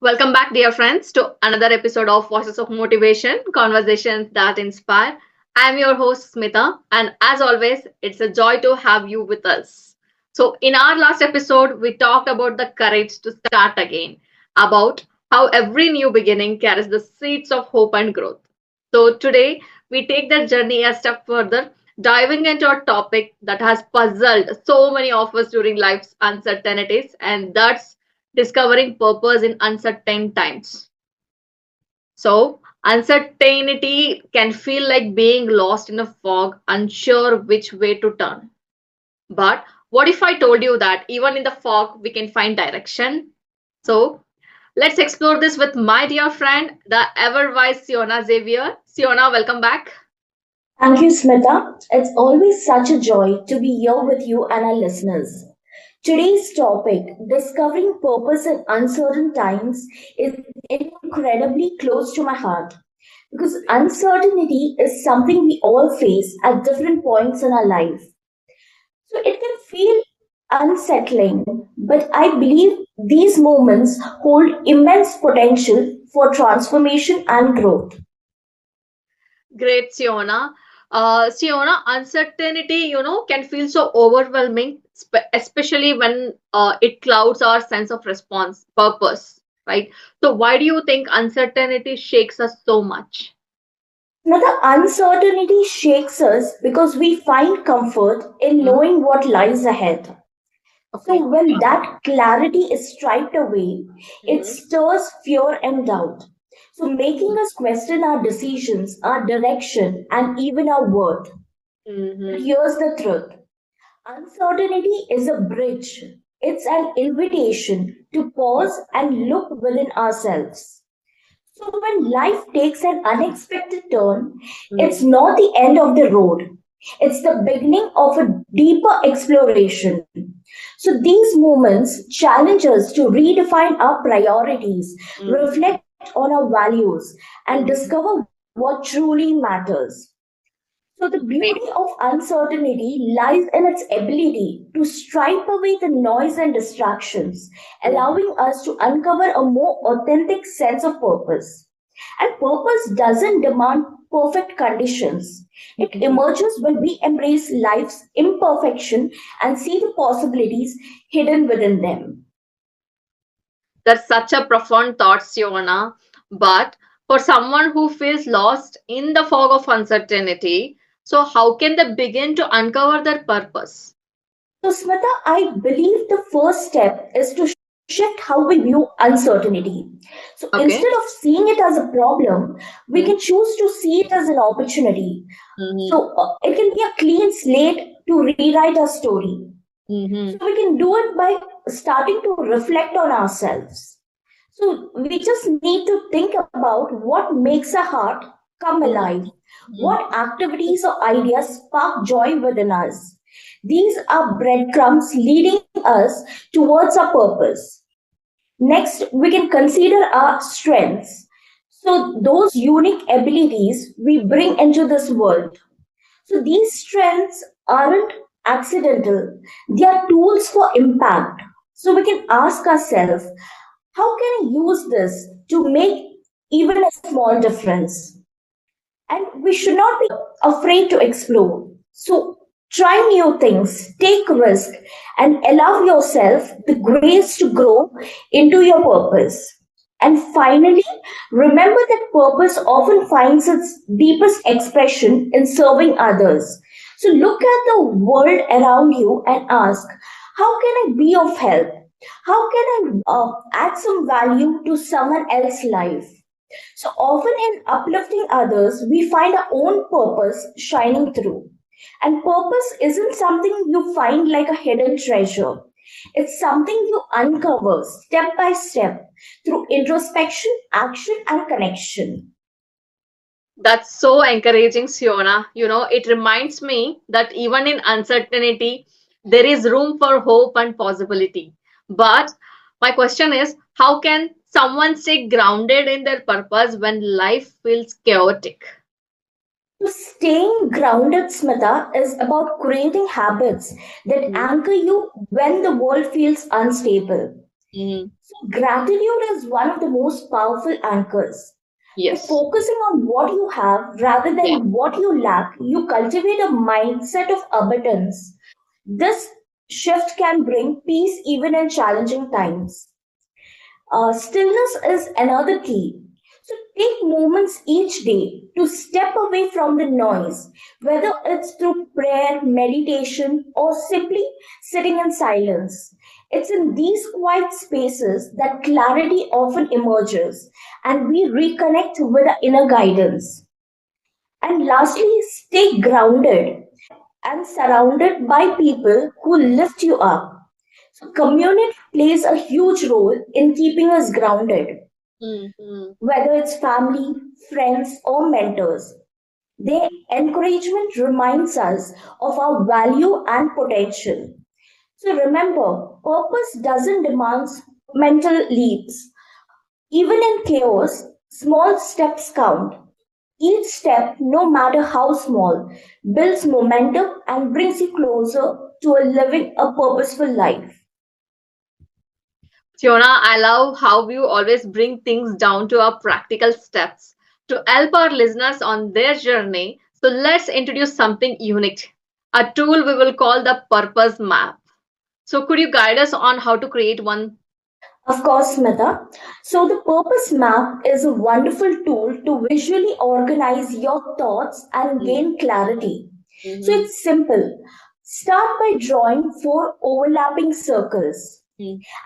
Welcome back, dear friends, to another episode of Voices of Motivation Conversations that Inspire. I'm your host, Smita, and as always, it's a joy to have you with us. So, in our last episode, we talked about the courage to start again, about how every new beginning carries the seeds of hope and growth. So, today, we take that journey a step further, diving into a topic that has puzzled so many of us during life's uncertainties, and that's discovering purpose in uncertain times. So, uncertainty can feel like being lost in a fog, unsure which way to turn. But what if I told you that even in the fog, we can find direction? So, let's explore this with my dear friend, the ever wise Siona Xavier. Siona, welcome back. Thank you, Smita. It's always such a joy to be here with you and our listeners. Today's topic, discovering purpose in uncertain times, is incredibly close to my heart because uncertainty is something we all face at different points in our life. So it can feel unsettling, but I believe these moments hold immense potential for transformation and growth. Great, Siona. Siona, uncertainty, can feel so overwhelming, especially when it clouds our sense of response, purpose, right? So, why do you think uncertainty shakes us so much? Now, the uncertainty shakes us because we find comfort in Hmm. knowing what lies ahead. Okay. So, when that clarity is stripped away, it Hmm. stirs fear and doubt. So, making us question our decisions, our direction, and even our worth. But Hmm. here's the truth, uncertainty is a bridge, it's an invitation to pause and look within ourselves. So, when life takes an unexpected turn, it's Hmm. not the end of the road. It's the beginning of a deeper exploration. So, these moments challenge us to redefine our priorities, Hmm. reflect on our values, and Hmm. discover what truly matters. So, the Great. beauty of uncertainty lies in its ability to stripe away the noise and distractions, Hmm. allowing us to uncover a more authentic sense of purpose. And purpose doesn't demand perfect conditions, it Hmm. emerges when we embrace life's imperfection and see the possibilities hidden within them. That's such a profound thought, Siona. But for someone who feels lost in the fog of uncertainty, so how can they begin to uncover their purpose? So, Smita, I believe the first step is to shift how we view uncertainty. So, instead Okay. of seeing it as a problem, we can choose to see it as an opportunity. Mm-hmm. So, it can be a clean slate to rewrite our story. Mm-hmm. So, we can do it by starting to reflect on ourselves. So, we just need to think about what makes a heart come alive, what activities or ideas spark joy within us. These are breadcrumbs leading us towards our purpose. Next, we can consider our strengths. So, those unique abilities we bring into this world. So, these strengths aren't accidental, they are tools for impact. So, we can ask ourselves, how can I use this to make even a small difference? And we should not be afraid to explore. So try new things, take risk, and allow yourself the grace to grow into your purpose. And finally, remember that purpose often finds its deepest expression in serving others. So look at the world around you and ask, how can I be of help? How can I add some value to someone else's life? So often in uplifting others, we find our own purpose shining through. And purpose isn't something you find like a hidden treasure. It's something you uncover step by step through introspection, action, and connection. That's so encouraging, Siona. It reminds me that even in uncertainty, there is room for hope and possibility. But my question is, how can someone stay grounded in their purpose when life feels chaotic? So staying grounded, Smita, is about creating habits that Mhm. anchor you when the world feels unstable. Mm-hmm. Gratitude is one of the most powerful anchors. By Yes. focusing on what you have rather Yeah. than what you lack, you cultivate a mindset of abundance. This shift can bring peace even in challenging times. Stillness is another key. So take moments each day to step away from the noise, whether it's through prayer, meditation, or simply sitting in silence. It's in these quiet spaces that clarity often emerges and we reconnect with our inner guidance. And lastly, stay grounded and surrounded by people who lift you up. So, community plays a huge role in keeping us grounded, Mm-hmm. whether it's family, friends, or mentors. Their encouragement reminds us of our value and potential. So, remember, purpose doesn't demand mental leaps. Even in chaos, small steps count. Each step, no matter how small, builds momentum and brings you closer to living a purposeful life. Fiona, I love how you always bring things down to our practical steps to help our listeners on their journey. So let's introduce something unique, a tool we will call the purpose map. So could you guide us on how to create one? Of course, Smita. So, the purpose map is a wonderful tool to visually organize your thoughts and gain clarity. So, Mm-hmm. it's simple. Start by drawing four overlapping circles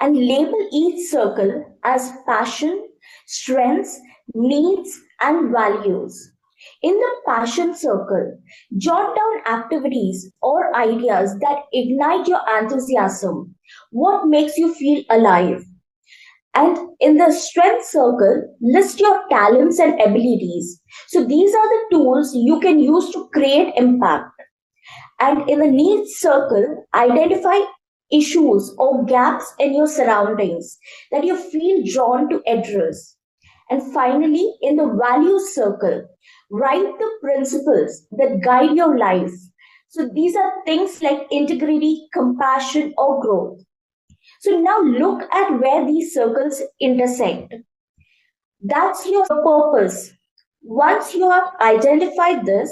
and label each circle as passion, strengths, needs, and values. In the passion circle, jot down activities or ideas that ignite your enthusiasm. What makes you feel alive? And in the strength circle, list your talents and abilities. So these are the tools you can use to create impact. And in the needs circle, identify issues or gaps in your surroundings that you feel drawn to address. And finally, in the values circle, write the principles that guide your life. So these are things like integrity, compassion, or growth. So now look at where these circles intersect. That's your purpose. Once you have identified this,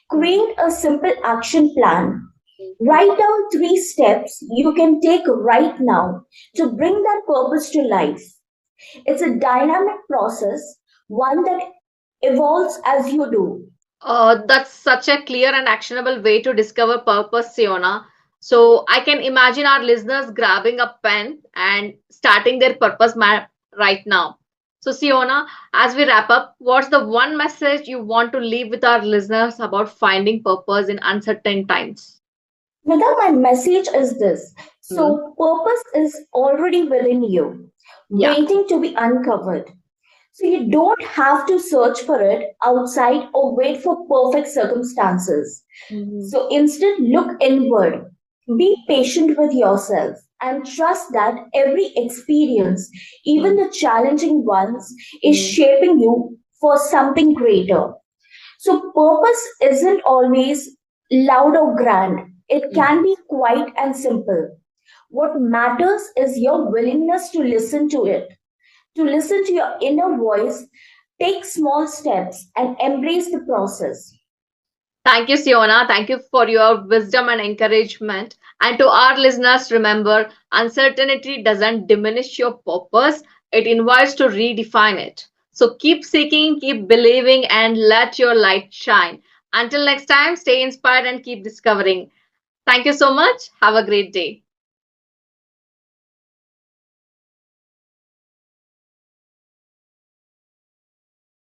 create a simple action plan. Write down 3 steps you can take right now to bring that purpose to life. It's a dynamic process, one that evolves as you do. That's such a clear and actionable way to discover purpose, Siona. So I can imagine our listeners grabbing a pen and starting their purpose map right now. So, Siona, as we wrap up, what's the one message you want to leave with our listeners about finding purpose in uncertain times? Nida, my message is this. Hmm. So, purpose is already within you, Yeah. waiting to be uncovered. So you don't have to search for it outside or wait for perfect circumstances. Mhm. So instead, look inward. Be patient with yourself and trust that every experience, even Mm, the challenging ones, is mm, shaping you for something greater. So purpose isn't always loud or grand. It mm. can be quiet and simple. What matters is your willingness to listen to your inner voice, take small steps, and embrace the process. Thank you, Siona. Thank you for your wisdom and encouragement. And to our listeners, remember uncertainty doesn't diminish your purpose, it invites to redefine it. So keep seeking, keep believing, and let your light shine. Until next time, stay inspired and keep discovering. Thank you so much. Have a great day.